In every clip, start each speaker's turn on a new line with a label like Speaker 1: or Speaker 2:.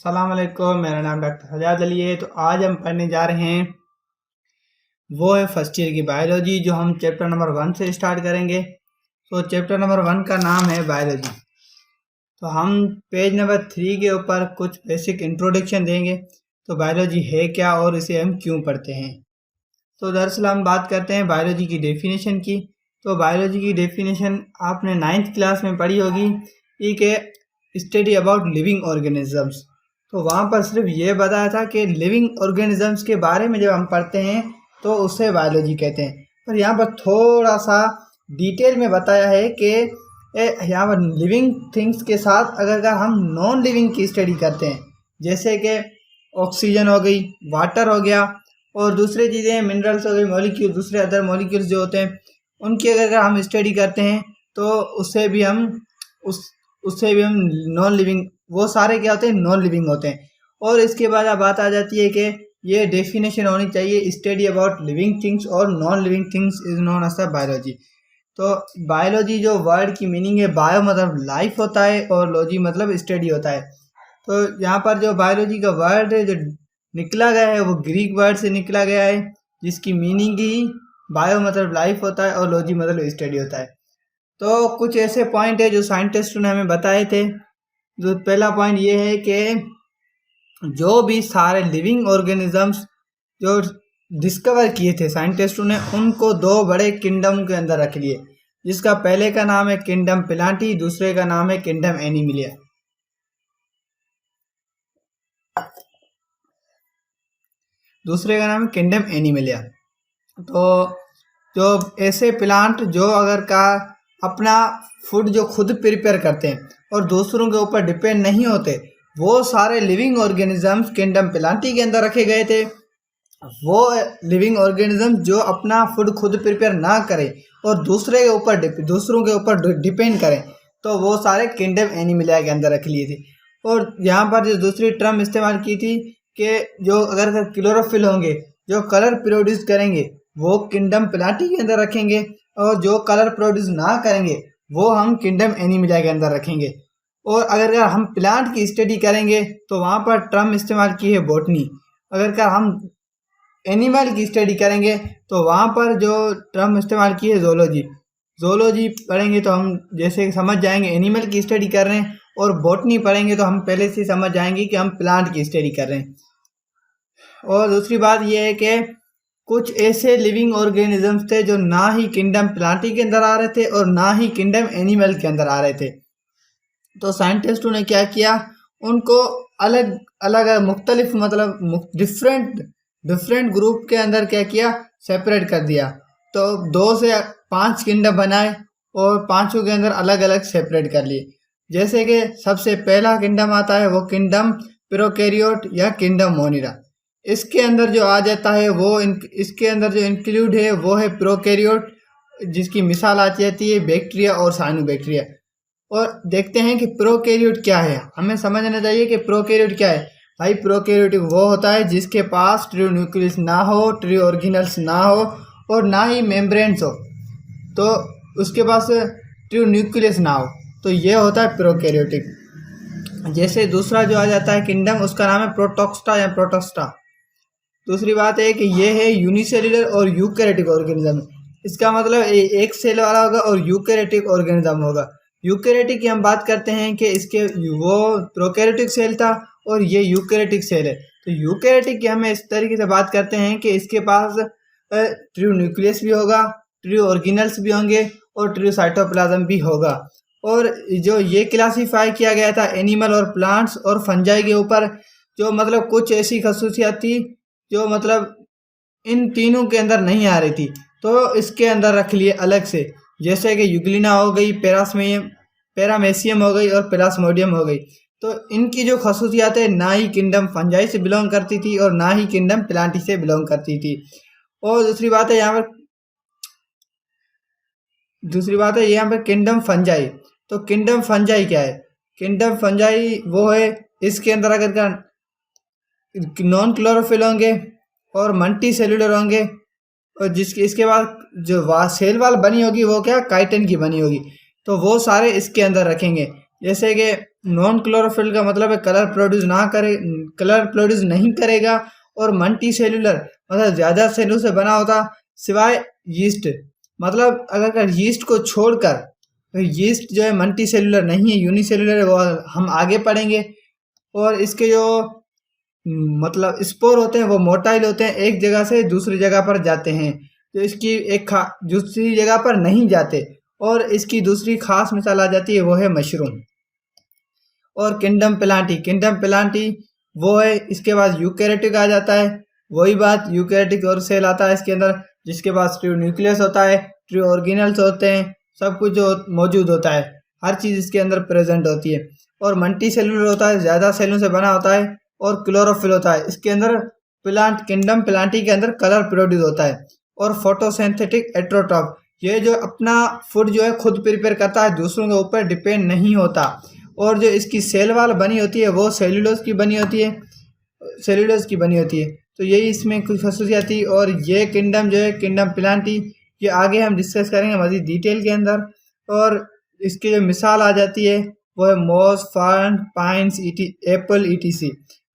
Speaker 1: अस्सलाम वालेकुम। मेरा नाम डॉक्टर सजाद अली है। तो आज हम पढ़ने जा रहे हैं वो है फर्स्ट ईयर की बायोलॉजी, जो हम चैप्टर नंबर 1 से स्टार्ट करेंगे। तो चैप्टर नंबर 1 का नाम है बायोलॉजी। तो हम पेज नंबर 3 के ऊपर कुछ बेसिक इंट्रोडक्शन देंगे। तो बायोलॉजी है क्या और इसे हम क्यों पढ़ते हैं। तो दरअसल हम बात करते हैं बायोलॉजी की डेफिनेशन की। तो बायोलॉजी की डेफिनेशन आपने 9th क्लास में पढ़ी होगी। एक है स्टडी अबाउट लिविंग ऑर्गेनिजम्स। तो वहाँ पर सिर्फ ये बताया था कि लिविंग ऑर्गेनिजम्स के बारे में जब हम पढ़ते हैं तो उसे बायोलॉजी कहते हैं। पर यहाँ पर थोड़ा सा डिटेल में बताया है कि यहाँ पर लिविंग थिंग्स के साथ अगर हम नॉन लिविंग की स्टडी करते हैं, जैसे कि ऑक्सीजन हो गई, वाटर हो गया और दूसरी चीज़ें मिनरल्स हो गई, मॉलिक्यूल, दूसरे अदर मॉलिक्यूल्स जो होते हैं उनकी अगर हम स्टडी करते हैं तो उससे भी हम नॉन लिविंग, वो सारे क्या होते हैं, नॉन लिविंग होते हैं। और इसके बाद अब बात आ जाती है कि ये डेफिनेशन होनी चाहिए स्टडी अबाउट लिविंग थिंग्स और non living things is known as biology. तो बायोलॉजी जो वर्ड की मीनिंग है, बायो मतलब लाइफ होता है और लॉजी मतलब स्टडी होता है। तो यहाँ पर जो बायोलॉजी का वर्ड है जो निकला गया है वो ग्रीक वर्ड से निकला गया है, जिसकी मीनिंग ही बायो मतलब लाइफ होता है और लॉजी मतलब स्टडी होता है। तो कुछ ऐसे पॉइंट है जो साइंटिस्टों ने हमें बताए थे। जो पहला पॉइंट ये है कि जो भी सारे लिविंग ऑर्गेनिजम्स जो डिस्कवर किए थे साइंटिस्टों ने, उनको दो बड़े किंगडम के अंदर रख लिए, जिसका पहले का नाम है किंगडम प्लांटी, दूसरे का नाम है किंगडम एनिमलिया। तो जो ऐसे प्लांट जो अगर का अपना फूड जो खुद प्रिपेयर करते हैं और दूसरों के ऊपर डिपेंड नहीं होते, वो सारे लिविंग ऑर्गेनिजम्स किंगडम प्लांटी के अंदर रखे गए थे। वो लिविंग ऑर्गेनिज्म जो अपना फूड खुद प्रिपेयर ना करें और दूसरों के ऊपर डिपेंड करें, तो वो सारे किंगडम एनिमलिया के अंदर रख लिए थे। और यहाँ पर जो दूसरी टर्म इस्तेमाल की थी कि जो अगर क्लोरोफिल होंगे, जो कलर प्रोड्यूस करेंगे, वो किंगडम प्लांटी के अंदर रखेंगे, और जो कलर प्रोड्यूस ना करेंगे वो हम किंगडम एनिमलिया के अंदर रखेंगे। और अगर हम प्लांट की स्टडी करेंगे तो वहाँ पर टर्म इस्तेमाल की है बॉटनी। अगर हम एनिमल की स्टडी करेंगे तो वहाँ पर जो टर्म इस्तेमाल की है जोलॉजी पढ़ेंगे तो हम जैसे समझ जाएंगे एनिमल की स्टडी कर रहे हैं, और बॉटनी पढ़ेंगे तो हम पहले से समझ जाएंगे कि हम प्लांट की स्टडी कर रहे हैं। और दूसरी बात यह है कि कुछ ऐसे लिविंग ऑर्गेनिजम्स थे जो ना ही किंगडम प्लांटी के अंदर आ रहे थे और ना ही किंगडम एनिमल के अंदर आ रहे थे। तो साइंटिस्टों ने क्या किया, उनको अलग अलग मुख्तलिफ मतलब डिफरेंट ग्रुप के अंदर क्या किया, सेपरेट कर दिया। तो 2 से 5 किंगडम बनाए और पांचों के अंदर अलग अलग सेपरेट कर लिए। जैसे कि सबसे पहला किंगडम आता है वो किंगडम प्रोकैरियोट या किंगडम मोनिरा। इसके अंदर जो आ जाता है वो इसके अंदर जो इंक्लूड है वो है प्रोकैरियोट, जिसकी मिसाल आती जाती है बैक्टीरिया और साइनोबैक्टीरिया। और देखते हैं कि प्रोकैरियोट क्या है। हमें समझना चाहिए कि प्रोकैरियोट क्या है। भाई प्रोकैरियोटिक वो होता है जिसके पास ट्रू न्यूक्लियस ना हो, ट्रू ऑर्गेनल्स ना हो और ना ही मेम्ब्रेन्स हो, तो उसके पास ट्रू न्यूक्लियस ना हो, तो ये होता है प्रोकैरियोटिक। जैसे दूसरा जो आ जाता है किंगडम, उसका नाम है प्रोटोक्स्टा या प्रोटोस्टा। दूसरी बात है कि ये है यूनिसेलुलर और यूकैरियोटिक ऑर्गेनिज्म। इसका मतलब एक सेल वाला होगा और यूकैरियोटिक ऑर्गेनिज्म होगा। यूकैरियोटिक की हम बात करते हैं कि इसके वो प्रोकैरियोटिक सेल था और ये यूकैरियोटिक सेल है। तो यूकैरियोटिक की हम इस तरीके से बात करते हैं कि इसके पास ट्रू न्यूक्लियस भी होगा, ट्रू ऑर्गेनल्स भी होंगे और ट्रू साइटोप्लाज्म भी होगा। और जो ये क्लासीफाई किया गया था एनिमल और प्लांट्स और फंजाई के ऊपर, जो मतलब कुछ ऐसी खसूसियात थी जो मतलब इन तीनों के अंदर नहीं आ रही थी, तो इसके अंदर रख लिए अलग से। जैसे कि यूग्लिना हो गई, पैरामेसियम हो गई और प्लाज्मोडियम हो गई। तो इनकी जो खसूसियात है ना ही किंगडम फंजाई से बिलोंग करती थी और ना ही किंगडम प्लांटी से बिलोंग करती थी। और दूसरी बात है यहाँ पर किंगडम फंजाई। तो किंगडम फंजाई क्या है? किंगडम फंजाई वो है, इसके अंदर अगर नॉन क्लोरोफिल होंगे और मल्टी सेलुलर होंगे, और जिसके इसके बाद जो सेल वाल बनी होगी वो क्या, काइटिन की बनी होगी, तो वो सारे इसके अंदर रखेंगे। जैसे कि नॉन क्लोरोफिल का मतलब है कलर प्रोड्यूस नहीं करेगा। और मल्टी सेल्यूलर मतलब ज़्यादा सेलों से बना होता, सिवाय यीस्ट। मतलब अगर यीस्ट को छोड़कर, तो यीस्ट जो है मल्टी सेल्यूलर नहीं है, यूनिसेल्यूलर है, वो हम आगे पढ़ेंगे। और इसके जो मतलब स्पोर होते हैं वो मोटाइल होते हैं, एक जगह से दूसरी जगह पर जाते हैं, तो इसकी दूसरी जगह पर नहीं जाते। और इसकी दूसरी खास मिसाल आ जाती है, वो है मशरूम। और किंगडम प्लांटी वो है, इसके बाद यूकैरियोटिक आ जाता है। वही बात, यूकैरियोटिक और सेल आता है इसके अंदर, जिसके पास ट्रू न्यूक्लियस होता है, ट्रू ऑर्गेनल्स होते हैं, सब कुछ जो मौजूद होता है, हर चीज़ इसके अंदर प्रेजेंट होती है। और मल्टी सेलुलर होता है, ज़्यादा सेलों से बना होता है। और क्लोरोफिल होता है, इसके अंदर किंगडम प्लांटी के अंदर कलर प्रोड्यूस होता है। और फोटोसिंथेटिक एट्रोट्रॉफ, ये जो अपना फूड जो है खुद प्रिपेयर करता है, दूसरों के ऊपर डिपेंड नहीं होता। और जो इसकी सेल वाल बनी होती है वो सेल्यूलोज की बनी होती है। तो यही इसमें कुछ खसूसियात थी। और ये किंगडम जो है किंगडम प्लांटी, ये आगे हम डिस्कस करेंगे मज़ीद डिटेल के अंदर। और इसकी जो मिसाल आ जाती है वो है moss, fern, pines, apple ETC.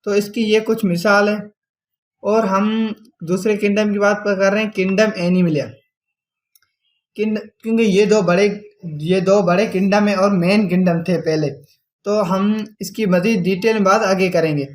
Speaker 1: तो इसकी ये कुछ मिसाल है। और हम दूसरे किंगडम की बात कर रहे हैं, किंगडम एनिमलिया। क्योंकि ये दो बड़े किंगडम है और मेन किंगडम थे पहले, तो हम इसकी मज़ीद डिटेल में बात आगे करेंगे।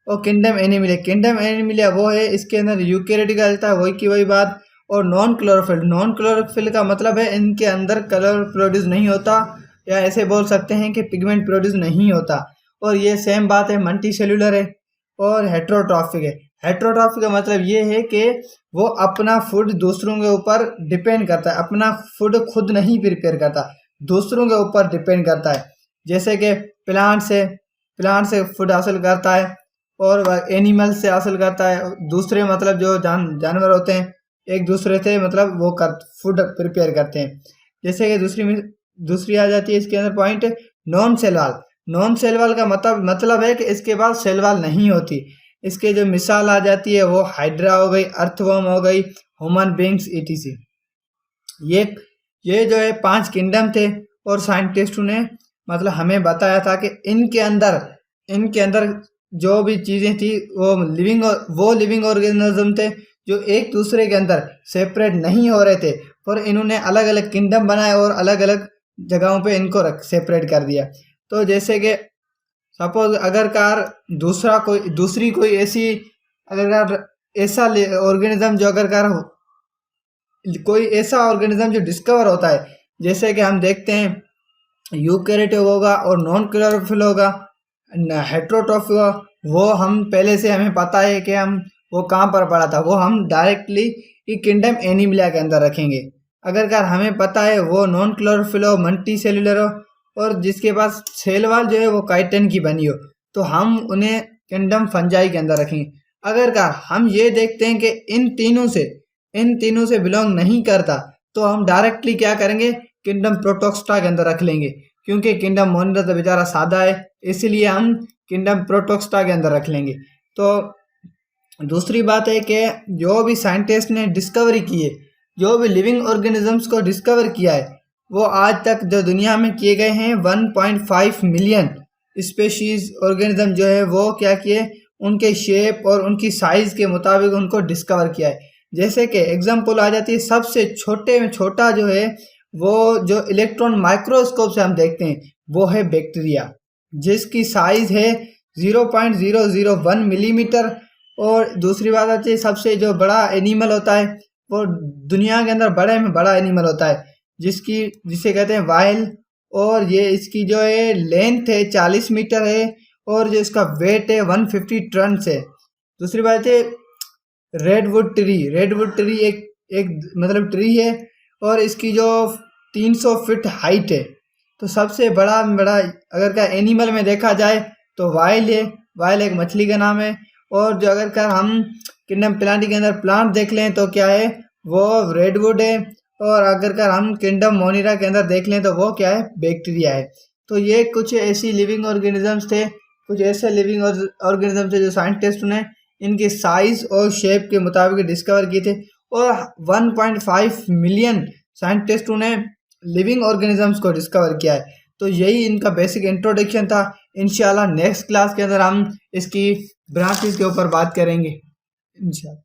Speaker 1: और किंगडम एनिमलिया वो है, इसके अंदर यूकैरियोटिक आ जाता है, वही की वही बात। और नॉन क्लोरोफिल का मतलब है इनके अंदर कलर प्रोड्यूस नहीं होता, या ऐसे बोल सकते हैं कि पिगमेंट प्रोड्यूस नहीं होता। और ये सेम बात है, मल्टी सेल्यूलर है। और हेट्रोट्रॉफिक है। हेट्रोट्रॉफिक का मतलब ये है कि वो अपना फूड दूसरों के ऊपर डिपेंड करता है, अपना फूड खुद नहीं प्रिपेयर करता, दूसरों के ऊपर डिपेंड करता है। जैसे कि प्लांट से फूड हासिल करता है, और एनिमल से हासिल करता है। दूसरे मतलब जो जानवर होते हैं, एक दूसरे से मतलब वो फूड प्रिपेयर करते हैं। जैसे कि दूसरी आ जाती है इसके अंदर पॉइंट, नॉन सेल वाल का मतलब है कि इसके पास सेल वाल नहीं होती। इसके जो मिसाल आ जाती है वो हाइड्रा हो गई, अर्थवर्म हो गई, ह्यूमन बींग्स ईटीसी। ये जो है 5 किंगडम थे। और साइंटिस्टों ने मतलब हमें बताया था कि इनके अंदर जो भी चीज़ें थी वो लिविंग ऑर्गेनिज्म थे, जो एक दूसरे के अंदर सेपरेट नहीं हो रहे थे, पर इन्होंने अलग अलग किंगडम बनाए और अलग अलग जगहों पे इनको सेपरेट कर दिया। तो जैसे कि सपोज अगर दूसरी कोई ऐसा ऑर्गेनिज्म कोई ऐसा ऑर्गेनिज्म जो डिस्कवर होता है, जैसे कि हम देखते हैं यूकैरियोटिक होगा और नॉन क्लोरोफिल होगा, हेट्रोट्रॉफिक होगा, वो हम पहले से हमें पता है कि हम वो कहाँ पर पढ़ा था, वो हम डायरेक्टली किंगडम एनिमलिया के अंदर रखेंगे। अगर हमें पता है वो नॉन क्लोरोफिल हो, मल्टी सेल्यूलर हो, और जिसके पास सेल वाल जो है वो काइटिन की बनी हो, तो हम उन्हें किंगडम फंजाई के अंदर रखेंगे। अगर हम ये देखते हैं कि इन तीनों से बिलोंग नहीं करता, तो हम डायरेक्टली क्या करेंगे, किंगडम प्रोटोक्स्टा के अंदर रख लेंगे। क्योंकि किंगडम मोनिरा तो बेचारा सादा है, इसलिए हम किंगडम प्रोटोक्स्टा के अंदर रख लेंगे। तो दूसरी बात है कि जो भी साइंटिस्ट ने डिस्कवरी की है, जो भी लिविंग ऑर्गेनिजम्स को डिस्कवर किया है, वो आज तक जो दुनिया में किए गए हैं 1.5 मिलियन स्पेशीज ऑर्गेनिज्म जो है वो क्या किए, उनके शेप और उनकी साइज़ के मुताबिक उनको डिस्कवर किया है। जैसे कि एग्जांपल आ जाती है, सबसे छोटे में छोटा जो है वो जो इलेक्ट्रॉन माइक्रोस्कोप से हम देखते हैं वो है बैक्टीरिया, जिसकी साइज़ है 0.001 मिलीमीटर। और दूसरी बात आती है, सबसे जो बड़ा एनिमल होता है वो दुनिया के अंदर बड़े में बड़ा एनिमल होता है, जिसे कहते हैं व्हेल। और ये इसकी जो है लेंथ है 40 मीटर है, और जो इसका वेट है 150 टन है। दूसरी बात है रेडवुड ट्री एक मतलब ट्री है, और इसकी जो 300 फीट हाइट है। तो सबसे बड़ा अगर का एनिमल में देखा जाए तो व्हेल है। व्हेल एक मछली का नाम है। और जो अगर हम किंगडम प्लांटी के अंदर प्लांट देख लें तो क्या है, वो रेडवुड है। और अगर हम किंगडम मोनिरा के अंदर देख लें तो वो क्या है, बैक्टीरिया है। तो ये कुछ ऐसी लिविंग ऑर्गेनिजम्स थे, कुछ ऐसे लिविंग ऑर्गेनिजम थे जो साइंटिस्ट ने इनके साइज और शेप के मुताबिक डिस्कवर किए थे। और 1.5 मिलियन साइंटिस्टों ने लिविंग ऑर्गेनिजम्स को डिस्कवर किया है। तो यही इनका बेसिक इंट्रोडक्शन था। इंशाल्लाह नेक्स्ट क्लास के अंदर हम इसकी ब्रांचेस के ऊपर बात करेंगे इंशाल्लाह।